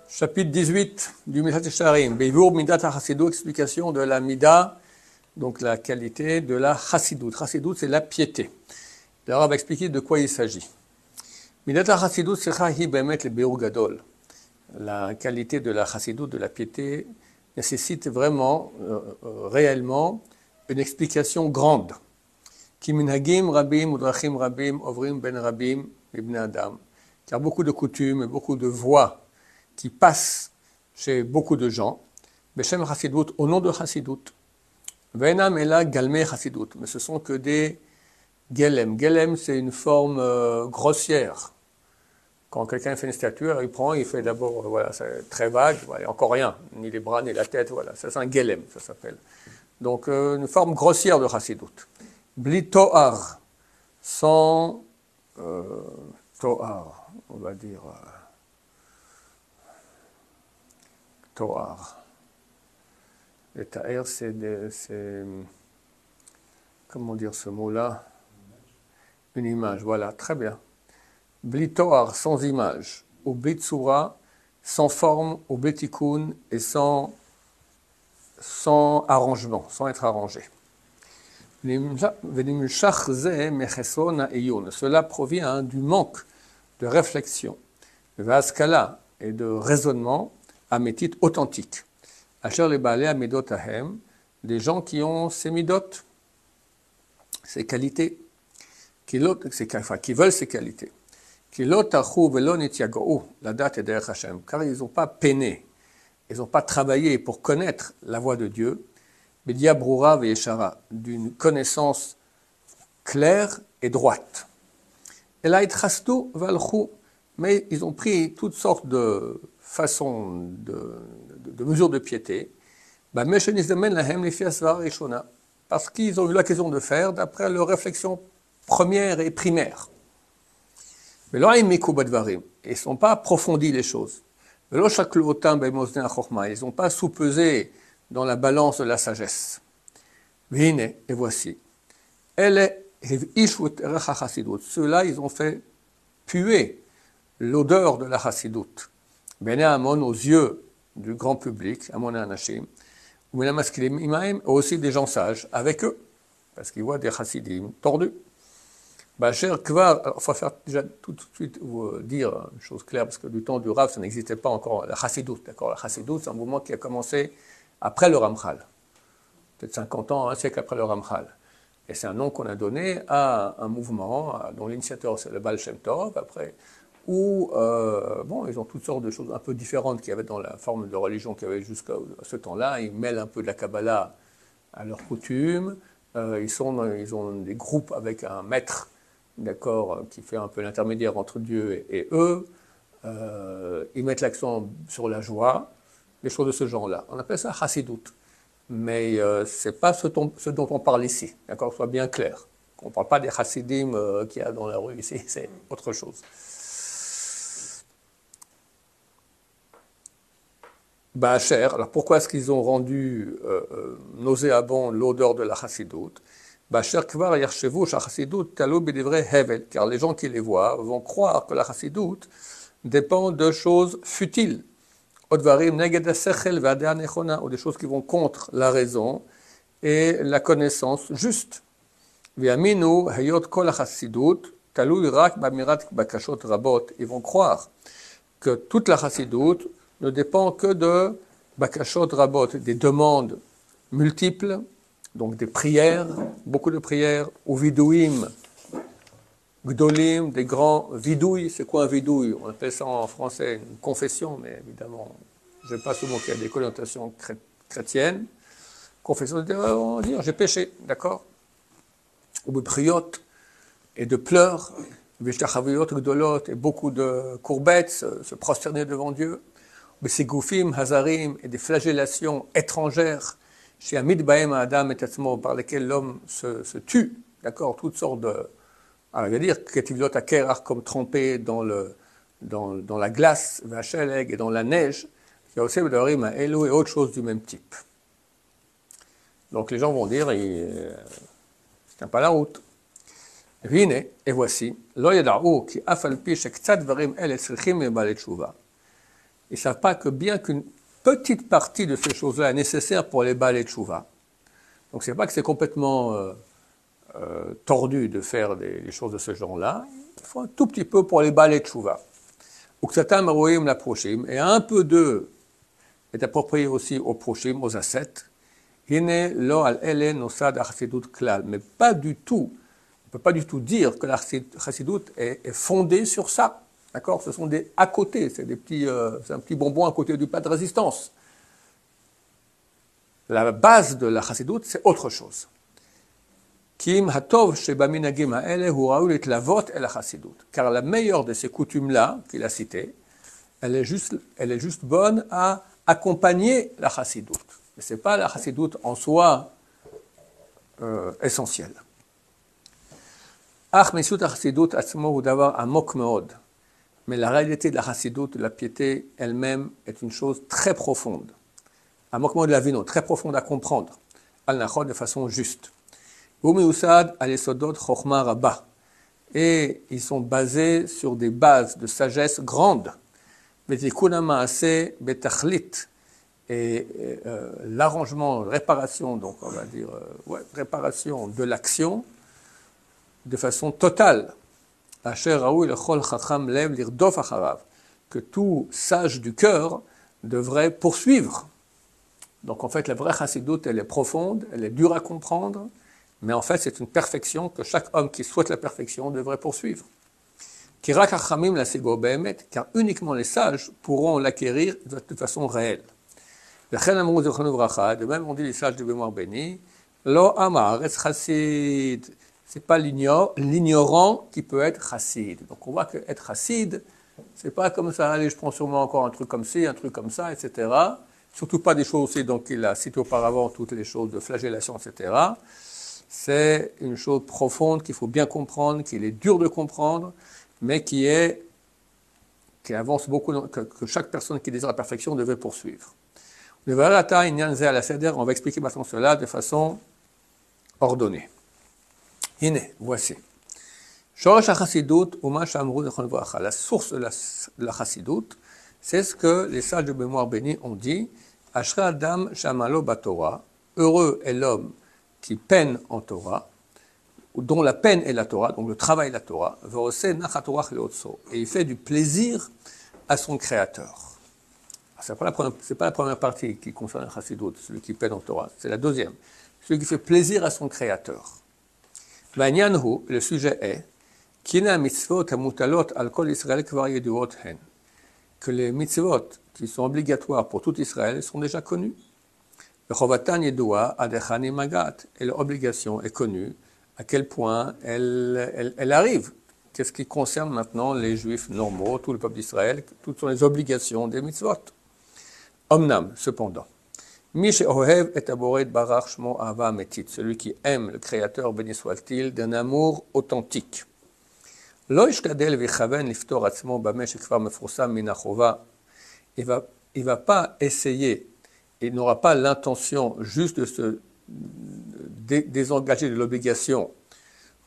Chapitre 18 du Midat Sharim, Beivur Midat HaChassidut, explication de la Mida, donc la qualité de la Chassidut. Chassidut, c'est la piété. D'ailleurs, on va expliquer de quoi il s'agit. Midat HaChassidut, c'est Chahi Bemet le Be'ur Gadol. La qualité de la Chassidut, de la piété, nécessite vraiment, réellement, une explication grande. Ki minhagim rabim, udrachim rabim, ovrim ben rabim, ibn adam. Car beaucoup de coutumes, beaucoup de voies qui passent chez beaucoup de gens, Beshem Chassidut, au nom de Chassidut. Venam et là, Galmé Chassidut, mais ce sont que des Gelem. Gelem, c'est une forme grossière. Quand quelqu'un fait une statue, il prend, il fait d'abord, voilà, c'est très vague, voilà, encore rien, ni les bras, ni la tête, voilà, ça c'est un Gelem, ça s'appelle. Donc, une forme grossière de Chassidut. Bli To'ar, sans To'ar, on va dire. To'ar. Le ta'er, c'est, comment dire ce mot-là? Une image, voilà, très bien. Bli To'ar, sans image. Ou Bli Tsura, sans forme, ou Bli Tikkun, et sans arrangement, sans être arrangé. Cela provient du manque de réflexion, de vaskala et de raisonnement amétit authentique. Asher les balais amidot ahem, des gens qui ont ces midot, ces qualités, qui veulent ces qualités. La date est derrière Hashem, car ils n'ont pas peiné, ils n'ont pas travaillé pour connaître la voie de Dieu, Bedia Broura Veyeshara, d'une connaissance claire et droite. Et là, Itrastu Valchou, mais ils ont pris toutes sortes de façons, de mesures de piété, parce qu'ils ont eu l'occasion de faire d'après leur réflexion première et primaire. Mais là, ils ne sont pas approfondis les choses. Ils n'ont pas soupesé dans la balance de la sagesse. Et voici. Ceux-là, ils ont fait puer l'odeur de la chassidut. Bene Amon aux yeux du grand public, Amon et Anashim, ou aussi des gens sages avec eux, parce qu'ils voient des chassidim tordus. Bacher Kvar, il faut faire déjà tout de suite dire une chose claire, parce que du temps du Rav, ça n'existait pas encore, la chassidut, d'accord? La chassidut, c'est un mouvement qui a commencé après le Ramchal, peut-être 50 ans, un siècle après le Ramchal. Et c'est un nom qu'on a donné à un mouvement dont l'initiateur c'est le Baal Shem Tov, après, où ils ont toutes sortes de choses un peu différentes qu'il y avait dans la forme de religion qu'il y avait jusqu'à ce temps-là. Ils mêlent un peu de la Kabbalah à leurs coutumes. Ils ont des groupes avec un maître, d'accord, qui fait un peu l'intermédiaire entre Dieu et eux. Ils mettent l'accent sur la joie, des choses de ce genre-là. On appelle ça chassidut. Mais ce n'est pas ce dont on parle ici, d'accord, soit bien clair. On ne parle pas des chassidim qu'il y a dans la rue ici, c'est autre chose. Ba'asher, alors pourquoi est-ce qu'ils ont rendu nauséabond l'odeur de la chassidut? Ba'asher kvar yarshevu shachassidut talou b'divrei hevel, car les gens qui les voient vont croire que la chassidut dépend de choses futiles, ou des choses qui vont contre la raison et la connaissance juste. Ils vont croire que toute la chassidut ne dépend que de bakashot rabot, des demandes multiples, donc des prières, beaucoup de prières, ou vidouim, gdolim, des grands vidouilles. C'est quoi un vidouille? On appelle ça en français une confession, mais évidemment, je n'ai pas ce mot qui a des connotations chrétiennes. Confession, on va dire j'ai péché, d'accord? Ou de priot et de pleurs, et beaucoup de courbettes, se prosterner devant Dieu. Besegoufim, hazarim, et des flagellations étrangères chez Amid Baem Adam et Tatsmo, par lesquelles l'homme se tue, d'accord, toutes sortes de. Alors, il va dire Ketivlot Akerar, comme trempé dans la glace, Vacheleg, et dans la neige. Il y a aussi Bedarim à Elo et autre chose du même type. Donc les gens vont dire, il ne tient pas la route. Et voici, lo yada'u ki af al pi shektzat dvarim ele tzrichim mebaalei tshuva. Ils ne savent pas que bien qu'une petite partie de ces choses-là est nécessaire pour les baalei tshuva. Donc c'est pas que c'est complètement tordu de faire des choses de ce genre-là. Il faut un tout petit peu pour les baalei tshuva. Uksatam roim la proshim, et un peu d'eux est approprié aussi aux proshim, aux ascètes. Hine lo al ele nosad achsidut klal, mais pas du tout. On ne peut pas du tout dire que la chassidut est fondée sur ça. D'accord? Ce sont des à côté, c'est un petit bonbon à côté du plat de résistance. La base de la chassidut, c'est autre chose. Kim hatov shebaminagim ha'ele hu raoul itlavot el chassidut. Car la meilleure de ces coutumes-là, qu'il a citées, elle est juste bonne à accompagner la chassidut. Mais ce n'est pas la chassidut en soi essentielle. Ach mesut chassidut atzmo hu davar amok meod. Mais la réalité de la chassidut, de la piété elle-même, est une chose très profonde. Amok meod la vino, très profonde à comprendre. Al nachod de façon juste. Umiusad al esodot chokhma rabba. Et ils sont basés sur des bases de sagesse grandes. Vetikuna maaseh betachlit. Et l'arrangement, réparation, donc on va dire, réparation de l'action de façon totale. Asher raoui lechol chacham lev lirdof acharav, que tout sage du cœur devrait poursuivre. Donc en fait, la vraie chassidut, elle est profonde, elle est dure à comprendre, mais en fait, c'est une perfection que chaque homme qui souhaite la perfection devrait poursuivre. Kirak hachamim la sego behemet, car uniquement les sages pourront l'acquérir de façon réelle. De même, on dit les sages de mémoire bénie, lo amar es chassid. C'est pas l'ignorant qui peut être chassid. Donc on voit que être chassid, c'est pas comme ça, allez, je prends sûrement encore un truc comme ci, un truc comme ça, etc. Surtout pas des choses aussi, donc il a cité auparavant toutes les choses de flagellation, etc. C'est une chose profonde qu'il faut bien comprendre, qu'il est dur de comprendre, mais qui avance beaucoup, que chaque personne qui désire la perfection devait poursuivre. On va expliquer maintenant cela de façon ordonnée. Voici. La source de la chassidut, c'est ce que les sages de mémoire bénis ont dit. Ashra Adam Shamalo Batorah, heureux est l'homme qui peine en Torah, dont la peine est la Torah, donc le travail est la Torah, et il fait du plaisir à son Créateur. Ce n'est pas la première partie qui concerne la chassidut, celui qui peine en Torah, c'est la deuxième. Celui qui fait plaisir à son Créateur. Le sujet est que les mitzvot qui sont obligatoires pour tout Israël sont déjà connus. Et l'obligation est connue, à quel point elle arrive. Qu'est-ce qui concerne maintenant les Juifs normaux, tout le peuple d'Israël, toutes sont les obligations des mitzvot. Omnam, cependant, celui qui aime le Créateur, béni soit-il, d'un amour authentique. Il ne va pas essayer, il n'aura pas l'intention juste de se désengager de l'obligation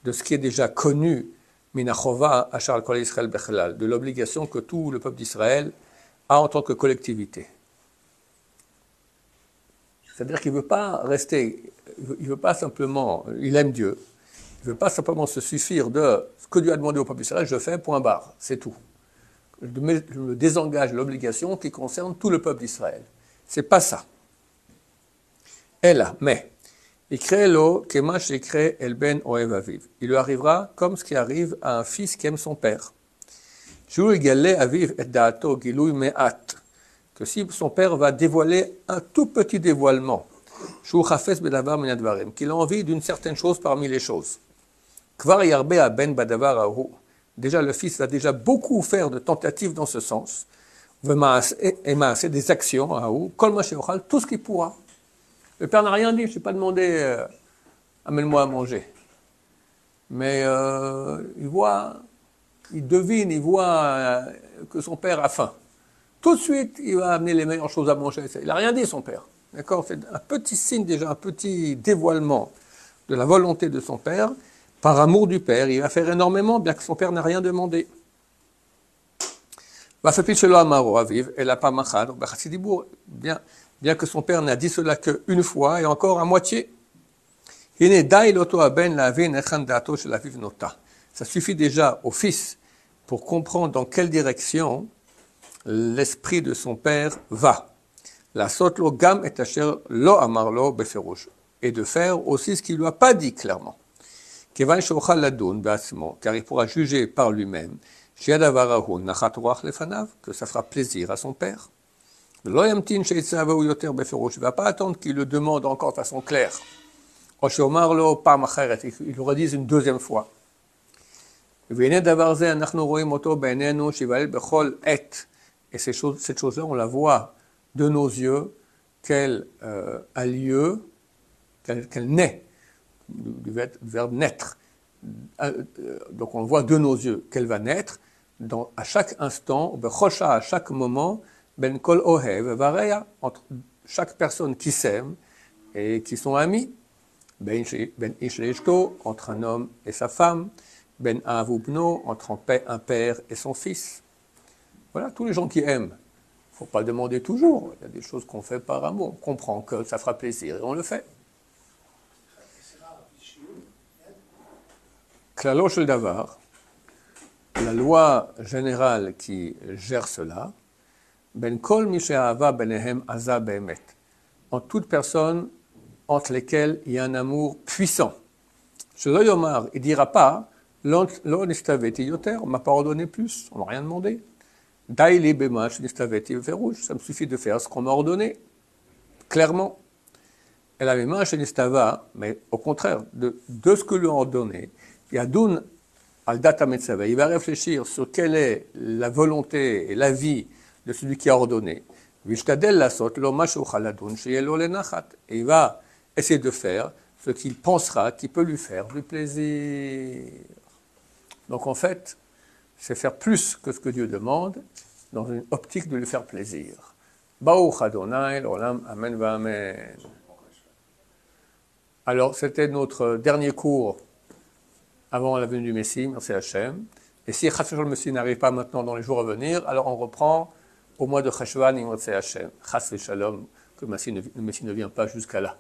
de ce qui est déjà connu, de l'obligation que tout le peuple d'Israël a en tant que collectivité. C'est-à-dire qu'il ne veut pas rester, il veut pas simplement, il aime Dieu, il ne veut pas simplement se suffire de ce que Dieu a demandé au peuple d'Israël, je fais, point barre, c'est tout. Je me désengage de l'obligation qui concerne tout le peuple d'Israël. C'est pas ça. Et là, mais, il lui arrivera comme ce qui arrive à un fils qui aime son père. Que si son père va dévoiler un tout petit dévoilement, qu'il a envie d'une certaine chose parmi les choses. Déjà, le fils va déjà beaucoup faire de tentatives dans ce sens. C'est des actions, tout ce qu'il pourra. Le père n'a rien dit, je n'ai pas demandé amène-moi à manger. Mais il devine, il voit que son père a faim. Tout de suite, il va amener les meilleures choses à manger. Il n'a rien dit, son père. D'accord? C'est un petit signe déjà, un petit dévoilement de la volonté de son père, par amour du Père, il va faire énormément, bien que son Père n'a rien demandé. Bien que son Père n'a dit cela qu'une fois, et encore à moitié. Ça suffit déjà au Fils pour comprendre dans quelle direction l'esprit de son Père va. Et de faire aussi ce qu'il ne lui a pas dit clairement. Car il pourra juger par lui-même que ça fera plaisir à son Père. Il ne va pas attendre qu'il le demande encore de façon claire. Il le redise une deuxième fois. Et cette chose-là, on la voit de nos yeux, qu'elle a lieu, qu'elle naît, du verbe naître. Donc on voit de nos yeux qu'elle va naître à chaque instant, à chaque moment, ben kol ohev vareya, entre chaque personne qui s'aime et qui sont amis, ben ish leishto, entre un homme et sa femme, ben av ubno, entre un père et son fils. Voilà, tous les gens qui aiment. Il ne faut pas demander toujours. Il y a des choses qu'on fait par amour. On comprend que ça fera plaisir et on le fait. Klalo shel davar, la loi générale qui gère cela, ben kol mi she'ahava benehem aza be'emet, en toute personne entre lesquelles il y a un amour puissant. Shelo yomar, il ne dira pas, lo nistaveti yoter, on ne m'a pas ordonné plus, on ne m'a rien demandé. Daili bema shenistaveti verouj, ça me suffit de faire ce qu'on m'a ordonné, clairement. Et la bema shenistava, mais au contraire, de ce que lui a ordonné, Yadoun al data metzava, il va réfléchir sur quelle est la volonté et la vie de celui qui a ordonné. Et il va essayer de faire ce qu'il pensera qui peut lui faire du plaisir. Donc en fait, c'est faire plus que ce que Dieu demande dans une optique de lui faire plaisir. Baruch Adonai, l'olam, amen va amen. Alors c'était notre dernier cours avant la venue du Messie, merci Hachem. Et si le Messie n'arrive pas maintenant dans les jours à venir, alors on reprend au mois de Cheshvan, merci Hachem. Chas Shalom, que le Messie ne vient pas jusqu'à là.